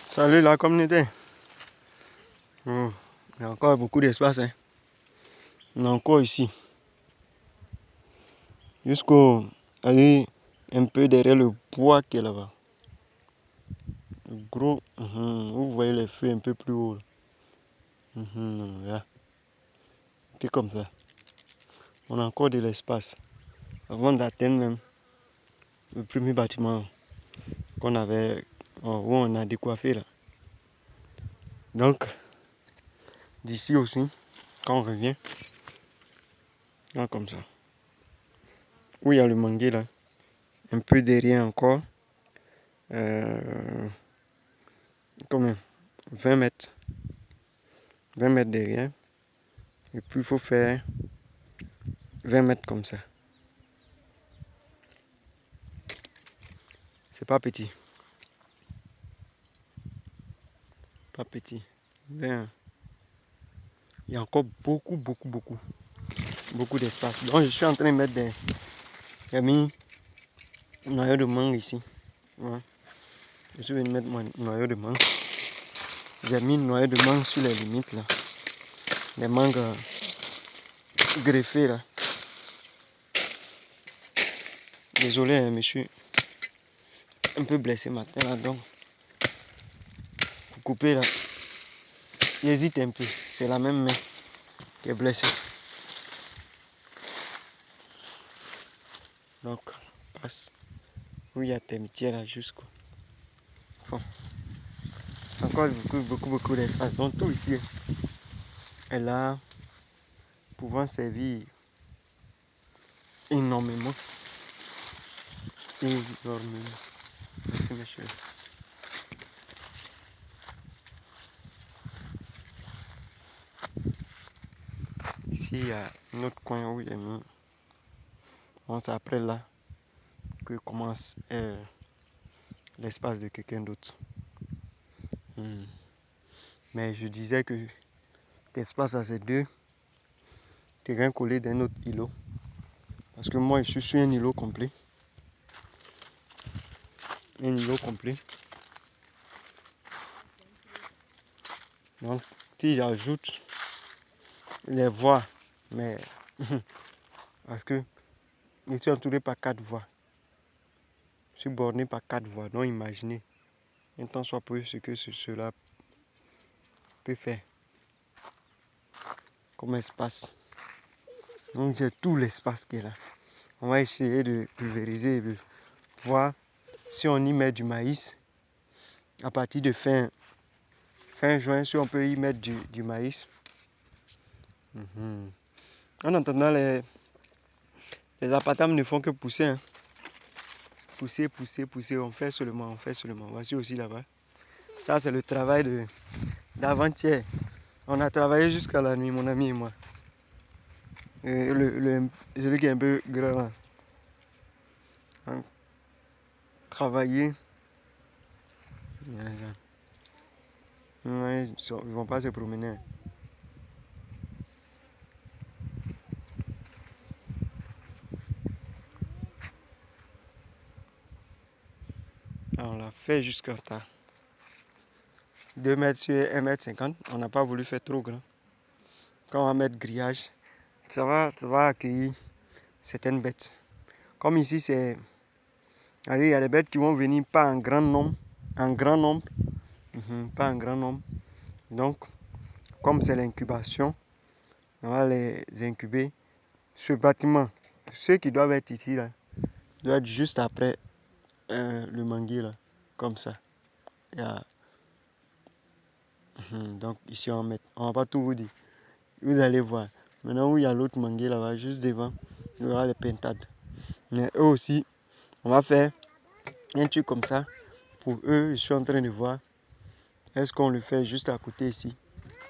Salut la communauté. Il y a encore beaucoup d'espace. Hein. On est encore ici. Jusqu'au... Allez, un peu derrière le bois qui est là-bas. Le gros... vous voyez les feux un peu plus haut. Là. C'est comme ça. On a encore de l'espace. Avant d'atteindre même le premier bâtiment qu'on avait... où on a décoiffé là. Donc, d'ici aussi, quand on revient, là comme ça. Où il y a le manguier là. Un peu derrière encore. Combien 20 mètres. 20 mètres derrière. Et puis il faut faire 20 mètres comme ça. C'est pas petit. Pas petit. Bien. Il y a encore beaucoup d'espace. Donc je suis en train de mettre des... J'ai mis un noyau de mangue ici. Ouais. Je suis venu mettre mon noyau de mangue. J'ai mis un noyau de mangue sur les limites là. Les mangues greffées là. Désolé, hein, je suis un peu blessé matin là, donc pour couper là, j'hésite un peu. C'est la même main qui est blessée. Donc, passe où il y a termitière là jusqu'au fond. Encore beaucoup d'espace. Donc tout ici est là, pouvant servir énormément. Énormément. Merci monsieur. Ici il y a un autre coin où il y a mis. Bon, c'est après là que commence l'espace de quelqu'un d'autre. Mais je disais que cet espace à ces deux terrains collés d'un autre îlot. Parce que moi je suis sur un îlot complet. Un îlot complet. Donc si j'ajoute les voies, mais parce que je suis entouré par 4 voies. Je suis borné par 4 voies. Donc imaginez un temps soit peu ce que cela peut faire comme espace. Donc j'ai tout l'espace qui est là. On va essayer de pulvériser et de voir si on y met du maïs. À partir de fin juin, si on peut y mettre du maïs. En attendant, les appartements ne font que pousser. Hein. Pousser. On fait seulement. Voici aussi là-bas. Ça, c'est le travail d'avant-hier. On a travaillé jusqu'à la nuit, mon ami et moi. Celui qui est un peu grand. Hein. Travailler. Ouais, ils ne vont pas se promener. On l'a fait jusqu'à ça. 2 mètres sur 1,50 m. On n'a pas voulu faire trop grand. Quand on va mettre grillage, ça va accueillir certaines bêtes. Comme ici, c'est... il y a des bêtes qui vont venir pas en grand nombre. Pas en grand nombre. Donc, comme c'est l'incubation, on va les incuber. Ce bâtiment, ceux qui doivent être ici, là, doivent être juste après le manguier, là. Comme ça. Donc, ici, on va pas tout vous dire. Vous allez voir. Maintenant où il y a l'autre manguier là-bas, juste devant, il y aura les pintades. Mais eux aussi, on va faire un truc comme ça. Pour eux, je suis en train de voir. Est-ce qu'on le fait juste à côté ici?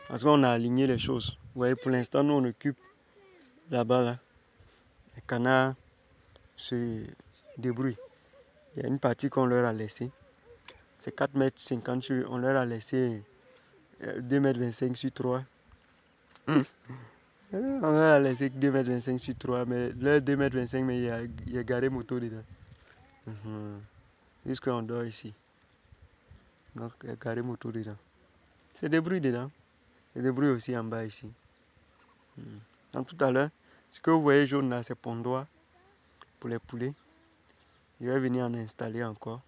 Parce qu'on a aligné les choses. Vous voyez, pour l'instant, nous on occupe là-bas. Là. Les canards se débrouillent. Il y a une partie qu'on leur a laissée. C'est 4,50 m. On leur a laissé 2,25 m sur 3. On leur a laissé 2,25 m sur 3. Mais leur 2,25 m, mais il y a garé moto dedans. Jusqu'on dort ici. Donc, il y a carré moto dedans. C'est des bruits dedans. Et des bruits aussi en bas ici. Donc, tout à l'heure, ce que vous voyez jaune là, c'est pondoir pour les poulets. Je vais venir en installer encore.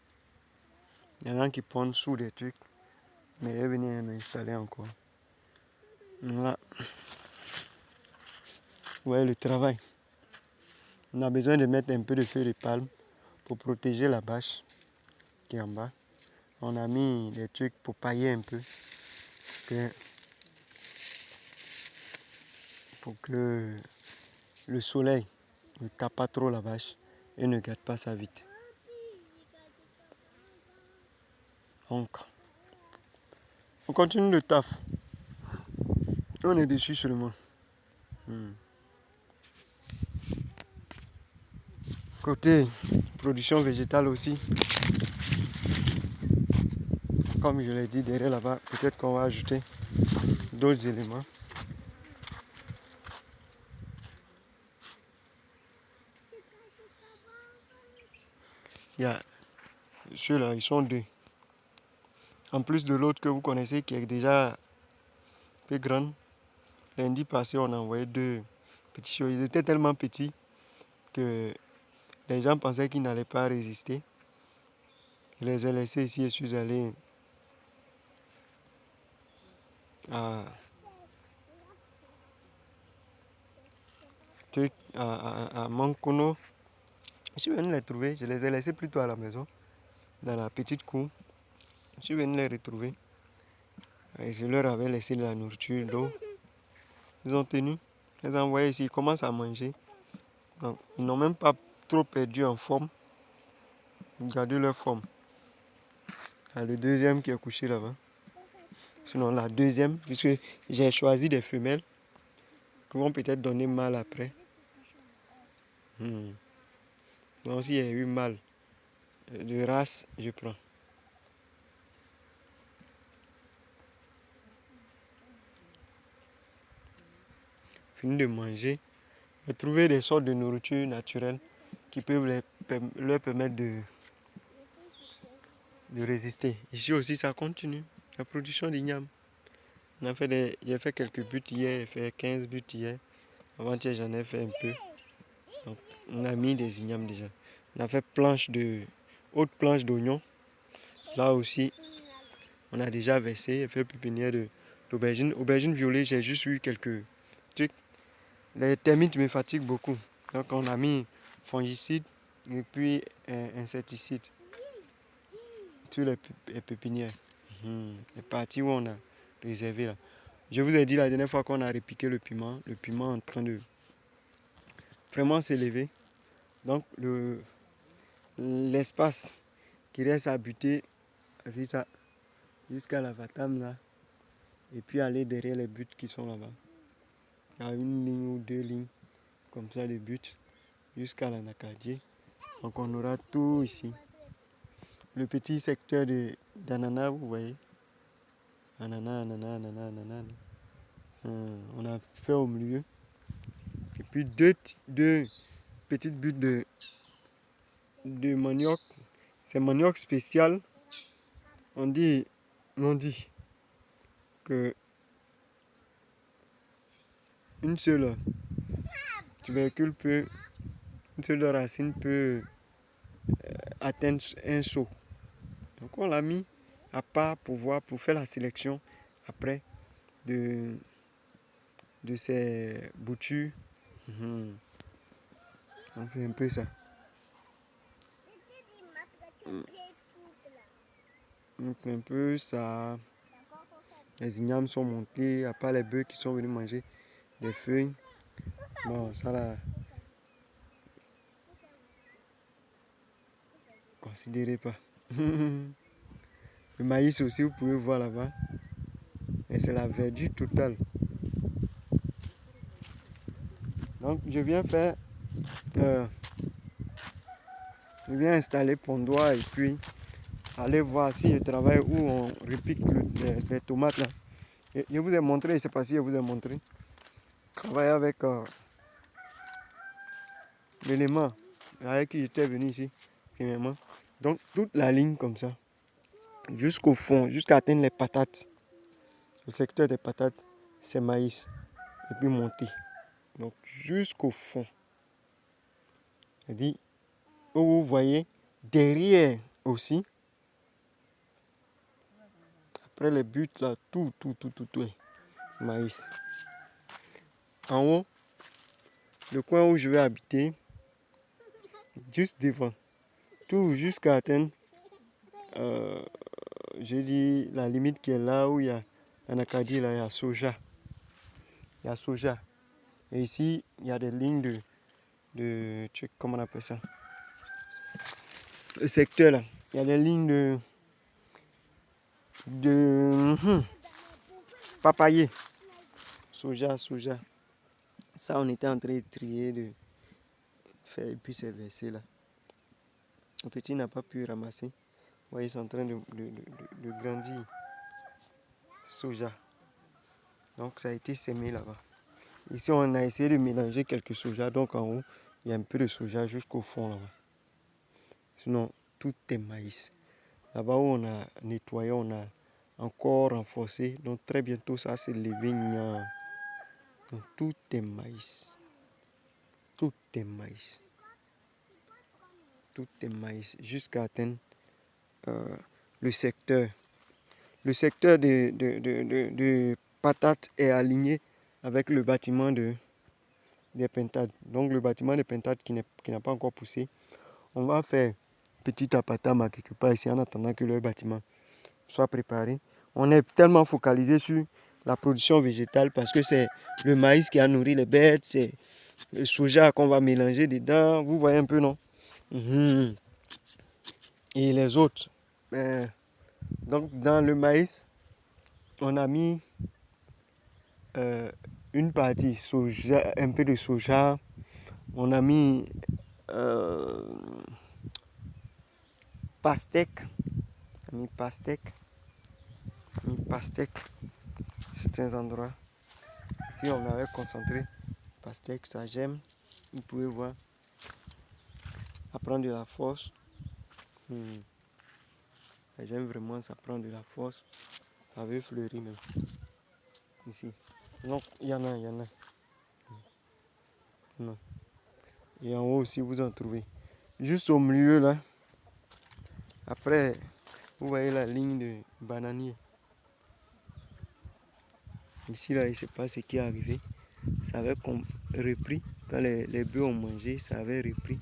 Il y en a qui pondent sous des trucs. Mais je vais venir en installer encore. Voilà. Vous voyez le travail. On a besoin de mettre un peu de feuilles de palme pour protéger la bâche qui est en bas. On a mis des trucs pour pailler un peu. Pour que le soleil ne tape pas trop la vache et ne gâte pas sa vite. Donc, on continue le taf. On est dessus seulement. Côté production végétale aussi, comme je l'ai dit derrière là-bas, peut-être qu'on va ajouter d'autres éléments. Il y a ceux-là, ils sont deux. En plus de l'autre que vous connaissez qui est déjà un peu grande. Lundi passé, on a envoyé deux petits chiots. Ils étaient tellement petits que les gens pensaient qu'ils n'allaient pas résister. Je les ai laissés ici et je suis allé à Mankono. Je suis venu les trouver. Je les ai laissés plutôt à la maison, dans la petite cour. Je suis venu les retrouver. Et je leur avais laissé de la nourriture, l'eau. Ils ont tenu. Je les ai envoyés ici. Ils commencent à manger. Donc, ils n'ont même pas trop perdu en forme. Ils ont gardé leur forme. Il y a le deuxième qui est couché là-bas. Sinon, la deuxième, puisque j'ai choisi des femelles qui vont peut-être donner mal après. Donc, s'il y a eu mal de race, je prends. Fini de manger. Et trouver des sortes de nourriture naturelle qui peuvent leur permettre de résister. Ici aussi, ça continue. La production d'igname. J'ai fait quelques buts hier, j'ai fait 15 buts hier. Avant-hier, j'en ai fait un peu. Donc, on a mis des ignames déjà. On a fait haute planche d'oignons. Là aussi, on a déjà versé. J'ai fait pépinière d'aubergines. Aubergines violées, j'ai juste eu quelques trucs. Les termites me fatiguent beaucoup. Donc, on a mis fongicide et puis insecticide sur les pépinières. Les parties où on a réservé là. Je vous ai dit la dernière fois qu'on a repiqué le piment est en train de vraiment s'élever. Donc l'espace qui reste à buter, c'est ça, jusqu'à la Vatam là. Et puis aller derrière les buts qui sont là-bas. Il y a une ligne ou deux lignes comme ça de buts jusqu'à la Nakadier. Donc on aura tout ici. Le petit secteur d'ananas, vous voyez. Ananas. On a fait au milieu. Et puis deux petites buttes de manioc. C'est manioc spécial. On dit que une seule tubercule une seule racine peut atteindre un seau. Donc on l'a mis à part pour faire la sélection après de ces boutures. Donc c'est un peu ça. Donc un peu ça. Les ignames sont montés, à part les bœufs qui sont venus manger des feuilles. Bon, ça là, considérez pas. Le maïs aussi, vous pouvez voir là-bas. Et c'est la verdure totale. Donc je viens installer pondoir et puis aller voir si je travaille où on repique les tomates là. Et je vous ai montré, je ne sais pas si je vous ai montré. Travailler avec l'élément avec qui j'étais venu ici, premièrement. Donc toute la ligne comme ça. jusqu'au fond, jusqu'à atteindre les patates. Le secteur des patates, c'est maïs. Et puis monter. Donc jusqu'au fond. C'est-à-dire, où vous voyez derrière aussi, après les buts là, tout est maïs. En haut, le coin où je vais habiter, juste devant, tout jusqu'à atteindre, j'ai dit la limite qui est là où il y a l'Anacadie, là, il y a soja. Il y a soja. Et ici, il y a des lignes comment on appelle ça? Le secteur là, il y a des lignes de papayer. Soja. Ça, on était en train de trier, de faire, et puis c'est versé là. Le petit n'a pas pu ramasser. Vous voyez, ils sont en train de grandir. Soja. Donc ça a été semé là-bas. Ici, on a essayé de mélanger quelques soja. Donc en haut, il y a un peu de soja jusqu'au fond là-bas. Sinon, tout est maïs. Là-bas où on a nettoyé, on a encore renforcé. Donc très bientôt, ça s'est levé. Donc tout est maïs. Tout est maïs. Tout est maïs. Jusqu'à atteindre le secteur. Le secteur de patates est aligné avec le bâtiment des pintades. Donc le bâtiment des pintades qui n'a pas encore poussé. On va faire petit apatama quelque part ici en attendant que le bâtiment soit préparé. On est tellement focalisé sur la production végétale parce que c'est le maïs qui a nourri les bêtes, c'est le soja qu'on va mélanger dedans. Vous voyez un peu, non? Et les autres. Donc dans le maïs, on a mis une partie soja, un peu de soja. On a mis pastèque. On a mis pastèque. Certains endroits. Ici, on avait concentré pastèque, ça j'aime. Vous pouvez voir. Ça prend de la force. J'aime vraiment, ça prend de la force. Ça veut fleurir même. Ici. Donc, il y en a. Non. Et en haut aussi, vous en trouvez. Juste au milieu là. Après, vous voyez la ligne de bananier. Ici là, il ne sait pas ce qui est arrivé. Ça avait repris. Quand les bœufs ont mangé, ça avait repris.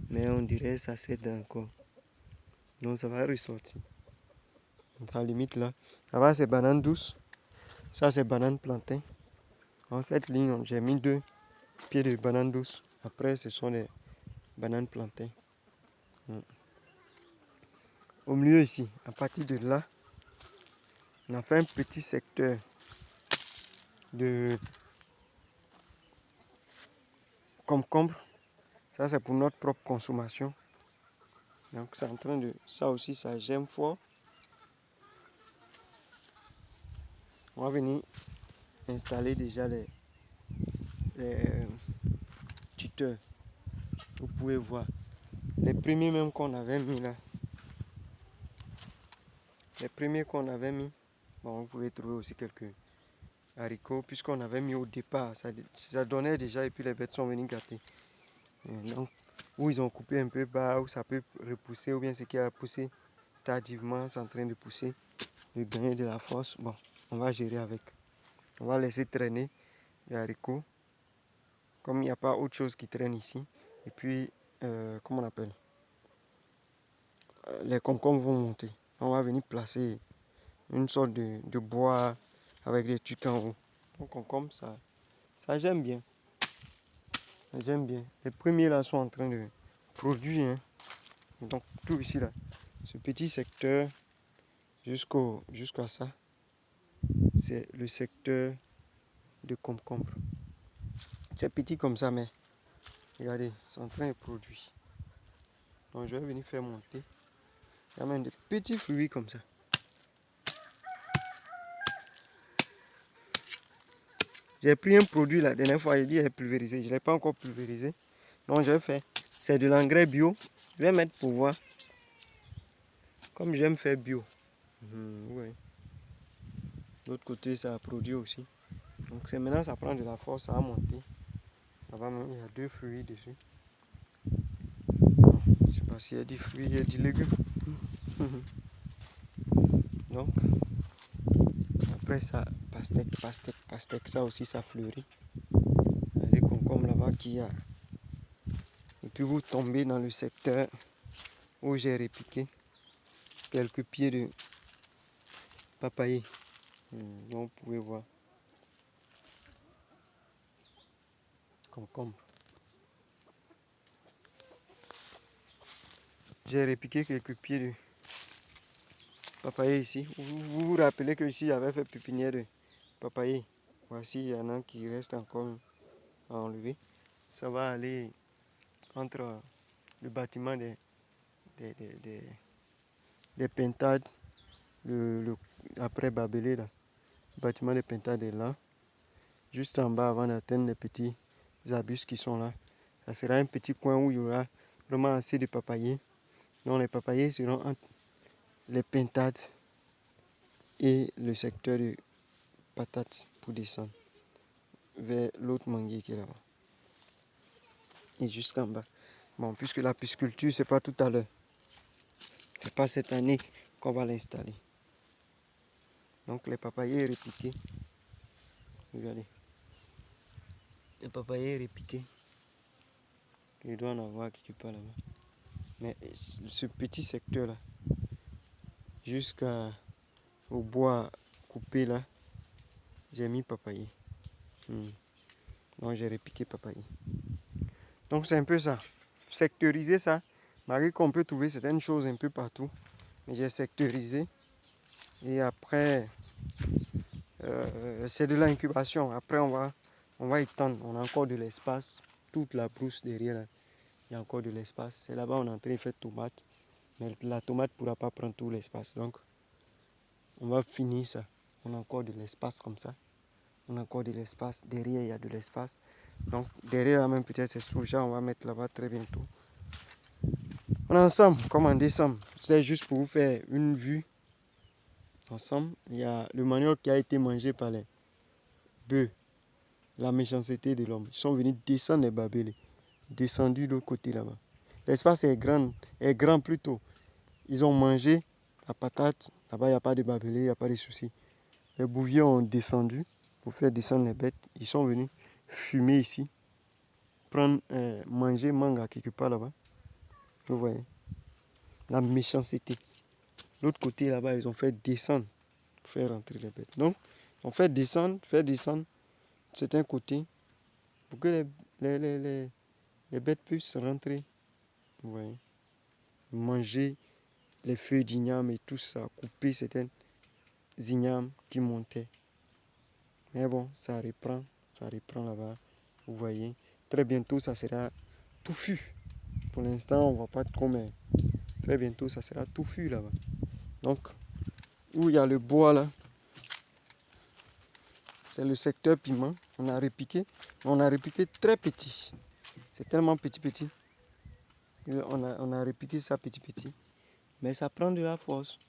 Mais on dirait que ça cède encore. Donc ça va ressortir. Donc ça limite là. Là-bas c'est banane douce. Ça c'est banane plantain. En cette ligne, j'ai mis 2 pieds de banane douce. Après, ce sont les bananes plantain. Au milieu ici, à partir de là, on a fait un petit secteur de concombre. Ça c'est pour notre propre consommation. Donc c'est en train de... Ça aussi, ça germe fort. On va venir installer déjà les tuteurs. Vous pouvez voir. Les premiers même qu'on avait mis là. Les premiers qu'on avait mis. Bon, vous pouvez trouver aussi quelques haricots. Puisqu'on avait mis au départ. Ça donnait déjà et puis les bêtes sont venues gâter. Et donc, où ils ont coupé un peu bas, où ça peut repousser. Ou bien ce qui a poussé tardivement, c'est en train de pousser. De gagner de la force. Bon, on va gérer avec. On va laisser traîner les haricots. Comme il n'y a pas autre chose qui traîne ici. Et puis, comment on appelle, les concombres vont monter. On va venir placer une sorte de bois avec des trucs en haut. Donc concombre, ça j'aime bien. J'aime bien. Les premiers là sont en train de produire. Hein. Donc tout ici là, ce petit secteur jusqu'à ça, c'est le secteur de concombre. C'est petit comme ça, mais regardez, c'est en train de produire. Donc je vais venir faire monter. Il y a même des petits fruits comme ça. J'ai pris un produit la dernière fois, j'ai dit pulvérisé. Je ne l'ai pas encore pulvérisé. Donc je vais faire. C'est de l'engrais bio. Je vais mettre pour voir Comme j'aime faire bio. Ouais. L'autre côté, ça a produit aussi. Donc c'est maintenant, ça prend de la force, ça a monté. Là-bas, il y a 2 fruits dessus. Bon, je ne sais pas s'il y a du fruit, il y a du légume. Donc, après ça, pastèque, ça aussi, ça fleurit. Il y a des concombres là-bas qui a. Et puis vous tombez dans le secteur où j'ai repiqué quelques pieds de papayer. Donc vous pouvez voir. Concombre. J'ai repiqué quelques pieds de papayer ici. Vous vous rappelez que ici j'avais fait pépinière de papayer. Voici, il y en a qui reste encore à enlever. Ça va aller entre le bâtiment des pintades, après Babélé, là. Le bâtiment des pintades est là. Juste en bas, avant d'atteindre les petits arbustes qui sont là. Ça sera un petit coin où il y aura vraiment assez de papayers. Donc les papayers seront entre les pintades et le secteur de patates pour descendre vers l'autre manguier qui est là-bas. Et jusqu'en bas. Bon, puisque la pisciculture, c'est pas tout à l'heure. C'est pas cette année qu'on va l'installer. Donc les papayers répiqués. Regardez. Les papayers répiqués. Il doit en avoir quelque part là-bas. Mais ce petit secteur là, jusqu'au bois coupé là, j'ai mis papayer. Donc j'ai répiqué papayer. Donc c'est un peu ça. Sectoriser ça. Malgré qu'on peut trouver certaines choses un peu partout. Mais j'ai sectorisé. Et après, c'est de l'incubation. Après on va étendre. On a encore de l'espace. Toute la brousse derrière là, il y a encore de l'espace. C'est là-bas on est en train de faire tomate. Mais la tomate ne pourra pas prendre tout l'espace. Donc on va finir ça. On a encore de l'espace comme ça. On a encore de l'espace. Derrière, il y a de l'espace. Donc, derrière, même peut-être c'est soja, on va mettre là-bas très bientôt. On est ensemble, comme en décembre. C'est juste pour vous faire une vue. Ensemble, il y a le manioc qui a été mangé par les bœufs. La méchanceté de l'homme. Ils sont venus descendre les babélés. Descendus de l'autre côté là-bas. L'espace est grand plutôt. Ils ont mangé la patate. Là-bas, il n'y a pas de babélés, il n'y a pas de soucis. Les bouviers ont descendu pour faire descendre les bêtes. Ils sont venus fumer ici. Prendre, manger manga quelque part là-bas. Vous voyez. La méchanceté. L'autre côté là-bas, ils ont fait descendre pour faire rentrer les bêtes. Donc, on fait descendre c'est un côté pour que les bêtes puissent rentrer. Vous voyez. Manger les feuilles d'igname et tout ça. Couper certaines ignames qui montaient. Mais bon, ça reprend là-bas. Vous voyez. Très bientôt, ça sera touffu. Pour l'instant, on ne voit pas trop, mais très bientôt, ça sera touffu là-bas. Donc, où il y a le bois là, c'est le secteur piment. On a repiqué très petit. C'est tellement petit. On a repiqué ça petit. Mais ça prend de la force.